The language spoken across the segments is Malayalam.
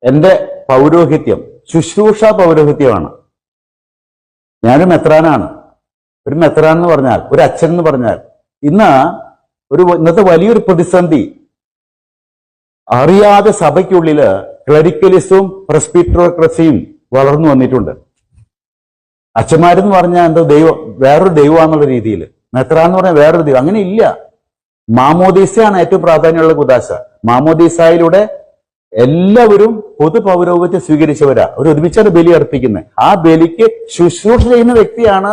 എന്റെ പൗരോഹിത്യം ശുശ്രൂഷ പൗരോഹിത്യമാണ്. ഞാനൊരു മെത്രാനാണ്. ഒരു മെത്രാൻ എന്ന് പറഞ്ഞാൽ, ഒരു അച്ഛൻ എന്ന് പറഞ്ഞാൽ, ഇന്നത്തെ വലിയൊരു പ്രതിസന്ധി, അറിയാതെ സഭയ്ക്കുള്ളില് ക്ലറിക്കലിസവും പ്രസ്ബിറ്ററോക്രസിയും വളർന്നു വന്നിട്ടുണ്ട്. അച്ഛന്മാരെന്ന് പറഞ്ഞാൽ എന്തോ വേറൊരു ദൈവമാണെന്നുള്ള രീതിയിൽ, മെത്രാൻ എന്ന് പറഞ്ഞാൽ വേറൊരു ദൈവം. അങ്ങനെ ഇല്ല. മാമോദീസയാണ് ഏറ്റവും പ്രാധാന്യമുള്ള കുദാശ. മാമോദീസായിലൂടെ എല്ലാവരും പൊതു പൗരോഹിത്യം സ്വീകരിച്ചവരാ. ഒരുമിച്ചാണ് ബലി അർപ്പിക്കുന്നത്. ആ ബലിക്ക് ശുശ്രൂഷ ചെയ്യുന്ന വ്യക്തിയാണ്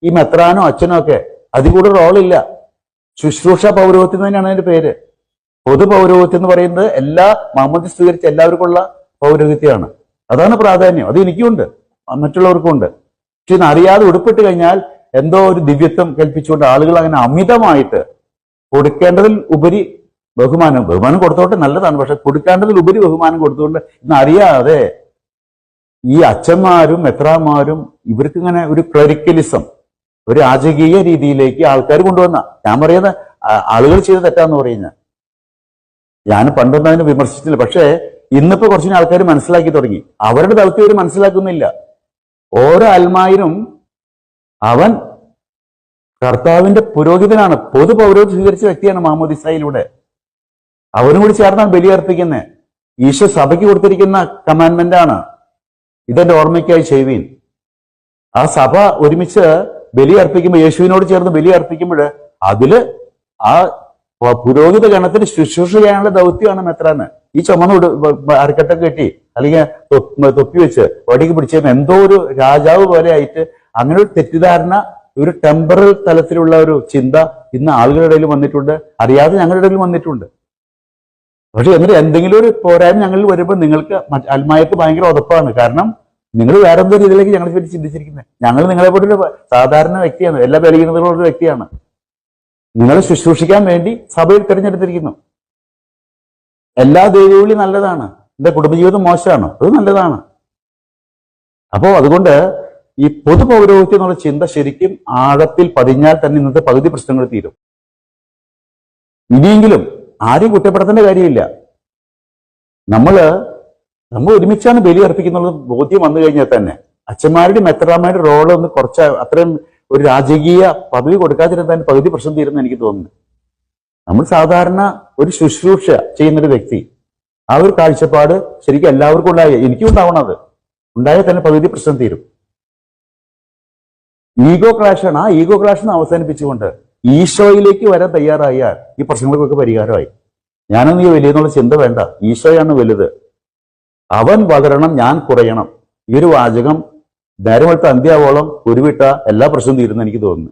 ഈ മെത്രാനോ അച്ഛനോ ഒക്കെ. അതിൽ കൂടെ റോളില്ല. ശുശ്രൂഷ പൗരോഹിത്യം തന്നെയാണ് അതിന്റെ പേര്. പൊതു പൗരോഹിത്യം എന്ന് പറയുന്നത് എല്ലാ മാമോദീസ സ്വീകരിച്ച എല്ലാവർക്കുള്ള പൗരോഹിത്യമാണ്. അതാണ് പ്രാധാന്യം. അത് എനിക്കുണ്ട്, മറ്റുള്ളവർക്കും ഉണ്ട്. പക്ഷെ ഇന്ന് അറിയാതെ ഉടുപ്പിട്ട് കഴിഞ്ഞാൽ എന്തോ ഒരു ദിവ്യത്വം കൽപ്പിച്ചുകൊണ്ട് ആളുകൾ അങ്ങനെ അമിതമായിട്ട് കൊടുക്കേണ്ടതിൽ ഉപരി ബഹുമാനം കൊടുത്തോട്ടെ, നല്ലതാണ്. പക്ഷെ കൊടുക്കേണ്ടതിൽ ഉപരി ബഹുമാനം കൊടുത്തുകൊണ്ട് ഇന്ന് അറിയാതെ ഈ അച്ഛന്മാരും മെത്രാന്മാരും ഇവർക്ക് ഇങ്ങനെ ഒരു ക്ലറിക്കലിസം, ഒരു രാജകീയ രീതിയിലേക്ക് ആൾക്കാർ കൊണ്ടുവന്ന. ഞാൻ പറയുന്നത് ആളുകൾ ചെയ്ത് തെറ്റാന്ന് പറയുന്നത്. ഞാൻ പണ്ടൊന്നും അതിനെ വിമർശിച്ചില്ല. പക്ഷേ ഇന്നിപ്പോ കുറച്ചിന് ആൾക്കാർ മനസ്സിലാക്കി തുടങ്ങി. അവരുടെ ദൗത്യം അവർ മനസ്സിലാക്കുന്നില്ല. ഓരോ അൽമായനും അവൻ കർത്താവിന്റെ പുരോഹിതനാണ്, പൊതു പൗരോഹിത്യം സ്വീകരിച്ച വ്യക്തിയാണ് മാമോദിസായിലൂടെ. അവനും കൂടി ചേർന്നാണ് ബലി അർപ്പിക്കുന്നത്. ഈശോ സഭയ്ക്ക് കൊടുത്തിരിക്കുന്ന കമാൻഡ്മെന്റ് ആണ്, ഇതെന്റെ ഓർമ്മയ്ക്കായി ചെയ്യുവീൻ. ആ സഭ ഒരുമിച്ച് ബലി അർപ്പിക്കുമ്പോൾ, യേശുവിനോട് ചേർന്ന് ബലി അർപ്പിക്കുമ്പോൾ അതില് ആ പുരോഹിത ഗണത്തിന് ശുശ്രൂഷ ചെയ്യാനുള്ള ദൗത്യമാണ് മെത്രാന്. ഈ ചുമന്ന അരക്കെട്ടൊക്കെ കെട്ടി അല്ലെങ്കിൽ തൊപ്പി വെച്ച് ഒടക്കി പിടിച്ചത് എന്തോ ഒരു രാജാവ് പോലെ ആയിട്ട് അങ്ങനെ ഒരു തെറ്റിദ്ധാരണ, ഒരു ടെമ്പറൽ തലത്തിലുള്ള ഒരു ചിന്ത ഇന്ന് ആളുകളുടെ ഇടയിൽ വന്നിട്ടുണ്ട്. അറിയാതെ ഞങ്ങളുടെ ഇടയിൽ വന്നിട്ടുണ്ട്. പക്ഷെ എന്നിട്ട് എന്തെങ്കിലും ഒരു പോരായ്മ ഞങ്ങളിൽ വരുമ്പോൾ നിങ്ങൾക്ക് അൽമായക്ക് ഭയങ്കര ഉറപ്പാണ്. കാരണം നിങ്ങൾ വേറെ എന്തോ രീതിയിലേക്ക് ഞങ്ങളെ പറ്റി ചിന്തിച്ചിരിക്കുന്നത്. ഞങ്ങൾ നിങ്ങളെ പോലൊരു സാധാരണ വ്യക്തിയാണ്, എല്ലാ ബലഹീനതകളുള്ള ഒരു വ്യക്തിയാണ്. നിങ്ങളെ ശുശ്രൂഷിക്കാൻ വേണ്ടി സഭയിൽ തിരഞ്ഞെടുത്തിരിക്കുന്നു. എല്ലാ ദൈവവിളി നല്ലതാണ്, എന്റെ കുടുംബജീവിതം മോശമാണ്, അത് നല്ലതാണ്. അപ്പോ അതുകൊണ്ട് ഈ പൊതു പൗരോഹിത്യം എന്നുള്ള ചിന്ത ശരിക്കും ആഴത്തിൽ പതിഞ്ഞാൽ തന്നെ ഇന്നത്തെ പകുതി പ്രശ്നങ്ങൾ തീരും. ഇനിയെങ്കിലും ആരെയും കുറ്റപ്പെടുത്തേണ്ട കാര്യമില്ല. നമ്മൾ ഒരുമിച്ചാണ് ബലി അർപ്പിക്കുന്നുള്ള ബോധ്യം വന്നു കഴിഞ്ഞാൽ തന്നെ അച്ഛന്മാരുടെ മെത്രാന്മാരുടെ റോള് ഒന്ന് കുറച്ച് അത്രയും ഒരു രാജകീയ പദവി കൊടുക്കാതിരുന്നാൽ പകുതി പ്രശ്നം തീരുന്ന എനിക്ക് തോന്നുന്നു. നമ്മൾ സാധാരണ ഒരു ശുശ്രൂഷ ചെയ്യുന്നൊരു വ്യക്തി, ആ ഒരു കാഴ്ചപ്പാട് ശരിക്കും എല്ലാവർക്കും എനിക്കും ഉണ്ടാവണം. അത് ഉണ്ടായാൽ തന്നെ പകുതി പ്രശ്നം തീരും. ഈഗോ ക്ലാഷാണ്. ആ ഈഗോ ക്ലാഷിനെ അവസാനിപ്പിച്ചുകൊണ്ട് ഈശോയിലേക്ക് വരാൻ തയ്യാറായാൽ ഈ പ്രശ്നങ്ങൾക്കൊക്കെ പരിഹാരമായി. ഞാനൊന്നും ഈ വലിയെന്നുള്ള ചിന്ത വേണ്ട, ഈശോയാണ് വലുത്. അവൻ വളരണം, ഞാൻ കുറയണം. ഈ ഒരു വാചകം നേരം വെളുത്ത അന്ത്യാവോളം ഉരുവിട്ട എല്ലാ പ്രശ്നവും തീരുന്ന എനിക്ക് തോന്നുന്നു.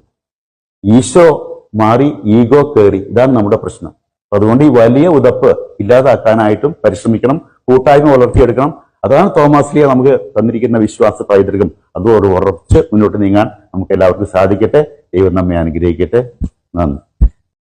ഈശോ മാറി, ഈഗോ കയറി, ഇതാണ് നമ്മുടെ പ്രശ്നം. അതുകൊണ്ട് ഈ വലിയ ഉതപ്പ് ഇല്ലാതാക്കാനായിട്ടും പരിശ്രമിക്കണം, കൂട്ടായ്മ വളർത്തിയെടുക്കണം. അതാണ് തോമാസ് ലീഹ നമുക്ക് തന്നിരിക്കുന്ന വിശ്വാസ പൈതൃകം. അതോട് ഉറച്ച് മുന്നോട്ട് നീങ്ങാൻ നമുക്ക് എല്ലാവർക്കും സാധിക്കട്ടെ. ദൈവം നമ്മെ അനുഗ്രഹിക്കട്ടെ. നന്ദി.